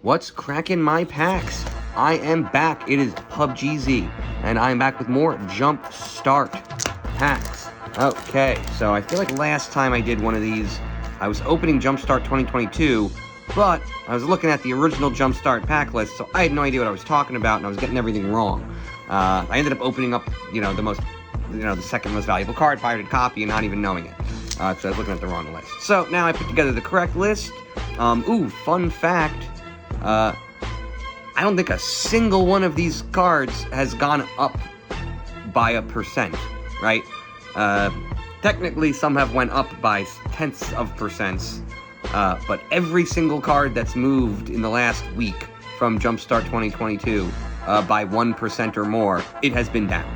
What's cracking my packs? I am back. It is PubJeezy, and I'm back with more Jumpstart packs. Okay, so I feel like last time I did one of these, I was opening Jumpstart 2022, but I was looking at the original Jumpstart pack list, so I had no idea what I was talking about, and I was getting everything wrong. I ended up opening up, the second most valuable card, pirated copy, and not even knowing it. So I was looking at the wrong list. So now I put together the correct list. Fun fact. I don't think a single one of these cards has gone up by a percent, right? Technically, some have went up by tenths of percents, but every single card that's moved in the last week from Jumpstart 2022 by 1% or more, it has been down.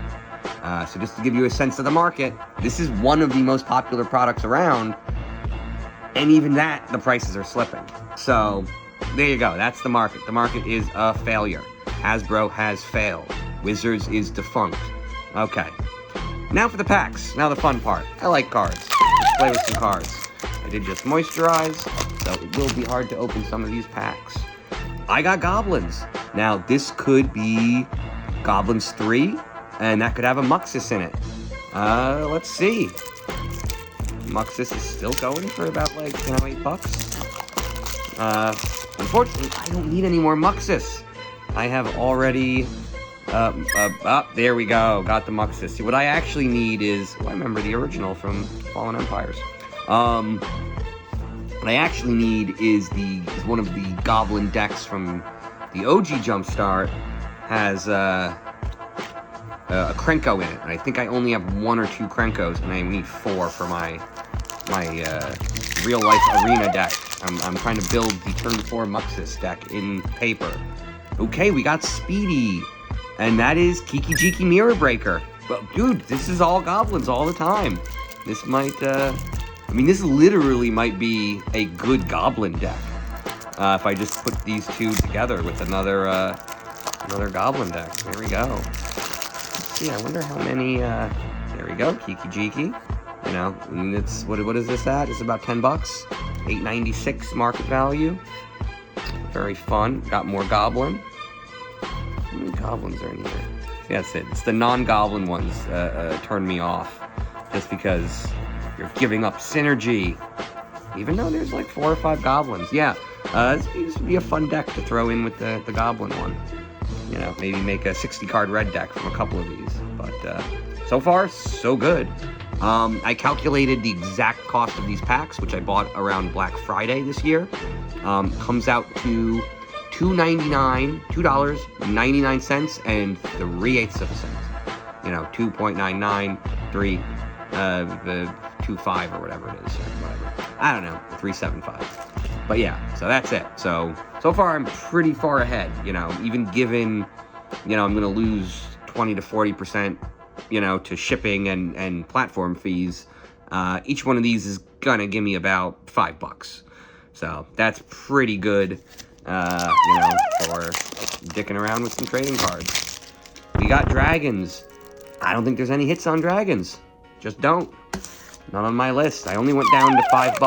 So just to give you a sense of the market, this is one of the most popular products around, and even that, the prices are slipping. So there you go. That's the market. The market is a failure. Hasbro has failed. Wizards is defunct. Okay. Now for the packs. Now the fun part. I like cards. Let's play with some cards. I did just moisturize, so it will be hard to open some of these packs. I got Goblins. Now, this could be Goblins 3, and that could have a Muxus in it. Let's see. Muxus is still going for about, $8. Unfortunately, I don't need any more Muxus. I have already, there we go, got the Muxus. See, what I actually need is, I remember the original from Fallen Empires. What I actually need is one of the Goblin decks from the OG Jumpstart has, a Krenko in it. And I think I only have 1 or 2 Krenkos, and I need 4 for my real-life arena deck. I'm trying to build the turn 4 Muxus deck in paper. Okay, we got Speedy, and that is Kiki Mirror Breaker. But dude, this is all Goblins all the time. This might, this literally might be a good Goblin deck. If I just put these two together with another Goblin deck. There we go. Let's see, I wonder how many, there we go, Kiki. It's, what is this at? It's about $10. $8.96 market value. Very fun. Got more Goblin. How many Goblins are in here? Yeah, that's it. It's the non-Goblin ones turn me off. Just because you're giving up synergy. Even though there's 4 or 5 Goblins. Yeah, this would be a fun deck to throw in with the Goblin one. Maybe make a 60-card red deck from a couple of these. But so far, so good. I calculated the exact cost of these packs, which I bought around Black Friday this year. Comes out to $2.99 and 3/8 of a cent. 2.99, 25 or whatever it is, or whatever. I don't know, 3.75. But yeah, so that's it. So far I'm pretty far ahead. Even given, I'm gonna lose 20 to 40%. To shipping and platform fees, each one of these is gonna give me about $5. So that's pretty good, for dicking around with some trading cards. We got Dragons. I don't think there's any hits on Dragons. Just don't. Not on my list. I only went down to $5.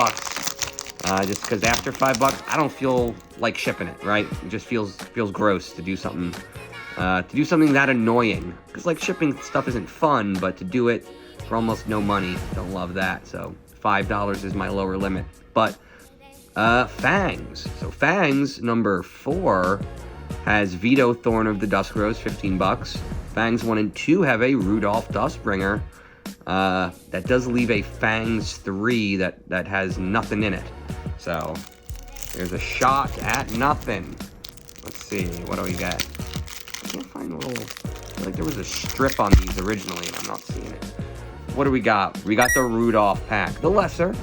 Just because after $5, I don't feel like shipping it, right? It just feels gross to do something. That annoying. Because, shipping stuff isn't fun, but to do it for almost no money, don't love that. So, $5 is my lower limit. But, Fangs. So, Fangs, number 4, has Vito Thorn of the Dusk Rose, $15. Fangs 1 and 2 have a Rudolph Dustbringer. That does leave a Fangs 3 that has nothing in it. So, there's a shot at nothing. Let's see, what do we got? I can't find I feel like there was a strip on these originally, and I'm not seeing it. What do we got? We got the Rudolph pack. The lesser,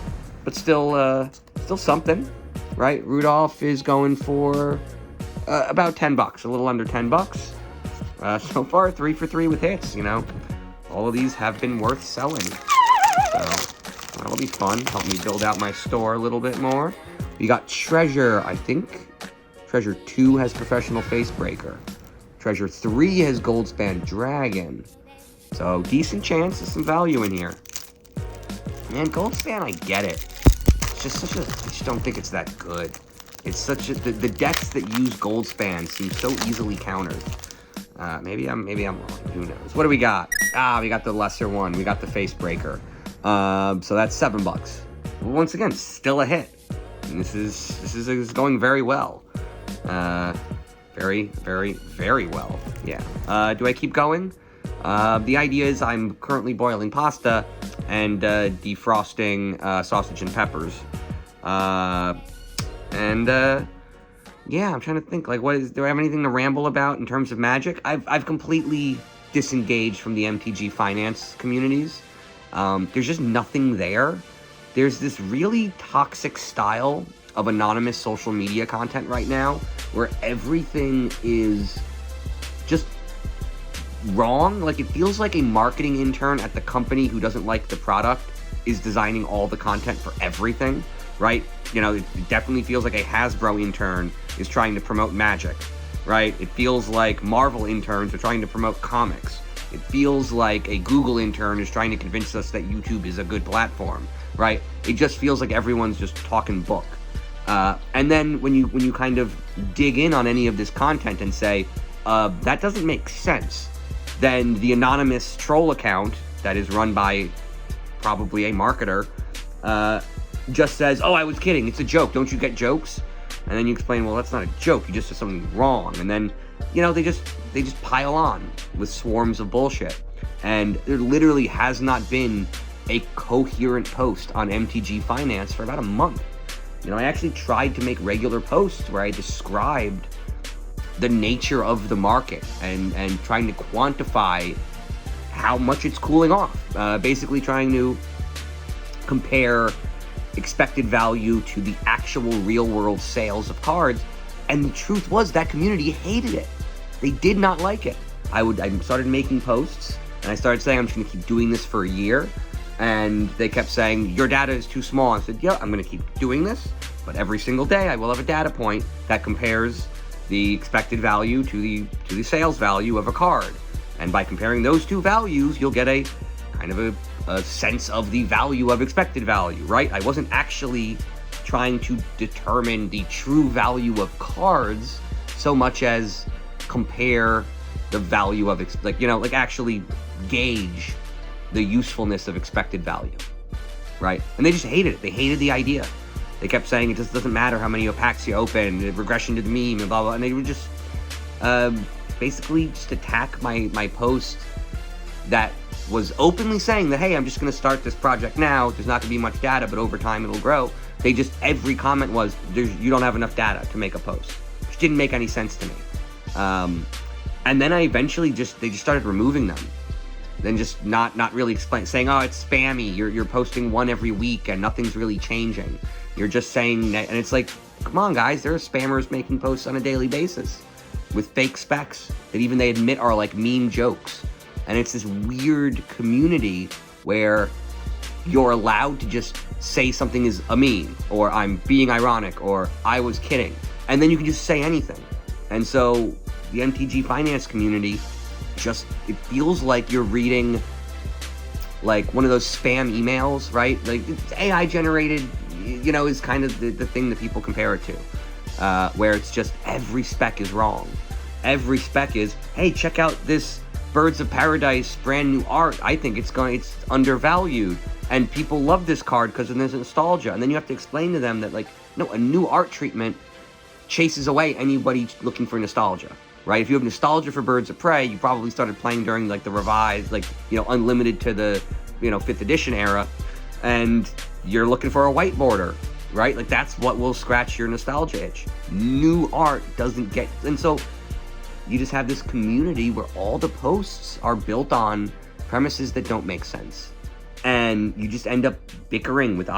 but still something, right? Rudolph is going for about $10, a little under $10. So far, 3 for 3 with hits, All of these have been worth selling. So, that'll be fun. Help me build out my store a little bit more. We got Treasure, I think. Treasure 2 has Professional Facebreaker. Treasure 3 has Goldspan Dragon. So, decent chance of some value in here. Man, Goldspan, I get it. It's just I just don't think it's that good. It's such a, the decks that use gold span seem so easily countered. Maybe I'm wrong. Who knows? What do we got? We got the lesser one. We got the face breaker. So that's $7. Once again, still a hit. And this is going very well. Very, very, very well. Yeah. Do I keep going? The idea is I'm currently boiling pasta and defrosting sausage and peppers. Yeah, I'm trying to think, like, do I have anything to ramble about in terms of Magic? I've completely disengaged from the MTG finance communities. There's just nothing there. There's this really toxic style of anonymous social media content right now where everything is just wrong. Like, it feels like a marketing intern at the company who doesn't like the product is designing all the content for everything, right? You know, it definitely feels like a Hasbro intern is trying to promote Magic, right? It feels like Marvel interns are trying to promote comics. It feels like a Google intern is trying to convince us that YouTube is a good platform, right? It just feels like everyone's just talking book. And then when you kind of dig in on any of this content and say, that doesn't make sense, then the anonymous troll account that is run by probably a marketer just says, oh, I was kidding, it's a joke, don't you get jokes? And then you explain, well, that's not a joke, you just said something wrong. And then, you know, they just pile on with swarms of bullshit. And there literally has not been a coherent post on MTG Finance for about a month. You know, I actually tried to make regular posts where I described the nature of the market and trying to quantify how much it's cooling off. Basically trying to compare expected value to the actual real world sales of cards. And the truth was that community hated it. They did not like it. I started making posts and I started saying I'm just gonna keep doing this for a year. And they kept saying, your data is too small. I said, yeah, I'm gonna keep doing this, but every single day I will have a data point that compares the expected value to the sales value of a card. And by comparing those two values, you'll get a kind of a sense of the value of expected value, right? I wasn't actually trying to determine the true value of cards so much as compare the value of, actually gauge the usefulness of expected value, right? And they just hated it. They hated the idea. They kept saying it just doesn't matter how many packs you open, regression to the mean, and blah, blah, and they would just basically just attack my post that was openly saying that, hey, I'm just gonna start this project now, there's not gonna be much data, but over time it'll grow. Every comment was, you don't have enough data to make a post, which didn't make any sense to me. And then I eventually they just started removing them. Then just not really saying, oh, it's spammy, you're posting one every week and nothing's really changing. You're just saying that, and it's like, come on guys, there are spammers making posts on a daily basis with fake specs that even they admit are like meme jokes. And it's this weird community where you're allowed to just say something is a meme, or I'm being ironic, or I was kidding. And then you can just say anything. And so the MTG finance community it feels like you're reading like one of those spam emails, right? Like it's AI generated, is kind of the thing that people compare it to, where it's just every spec is wrong. Every spec is, hey, check out this Birds of Paradise brand new art. I think it's undervalued, and people love this card because of this nostalgia. And then you have to explain to them that, like, no, a new art treatment chases away anybody looking for nostalgia, right? If you have nostalgia for Birds of Prey, you probably started playing during like the revised, unlimited to the 5th edition era, and you're looking for a white border, right? Like that's what will scratch your nostalgia itch. New art doesn't get, and so you just have this community where all the posts are built on premises that don't make sense. And you just end up bickering with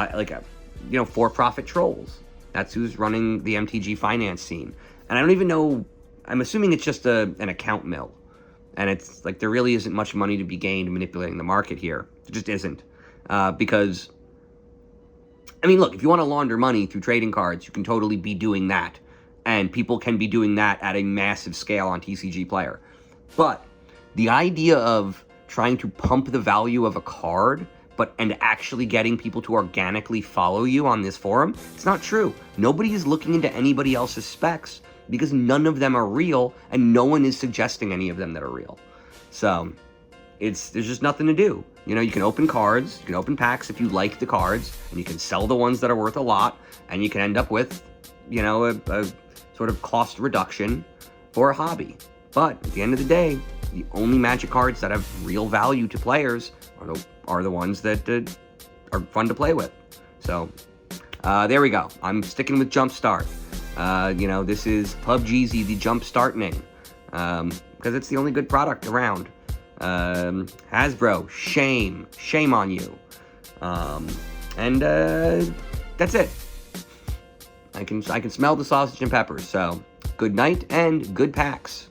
for-profit trolls. That's who's running the MTG finance scene. And I don't even know, I'm assuming it's just an account mill. And it's like, there really isn't much money to be gained manipulating the market here. It just isn't. Because, look, if you want to launder money through trading cards, you can totally be doing that. And people can be doing that at a massive scale on TCG Player. But the idea of trying to pump the value of a card and actually getting people to organically follow you on this forum, it's not true. Nobody is looking into anybody else's specs because none of them are real, and no one is suggesting any of them that are real. So there's just nothing to do. You know, you can open cards, you can open packs if you like the cards, and you can sell the ones that are worth a lot, and you can end up with, you know, a sort of cost reduction for a hobby. But at the end of the day, the only Magic cards that have real value to players are the ones that are fun to play with. So there we go. I'm sticking with Jumpstart. You know, this is PubJeezy, the Jumpstartening, because it's the only good product around. Hasbro, shame on you. And that's it. I can smell the sausage and peppers. So good night and good packs.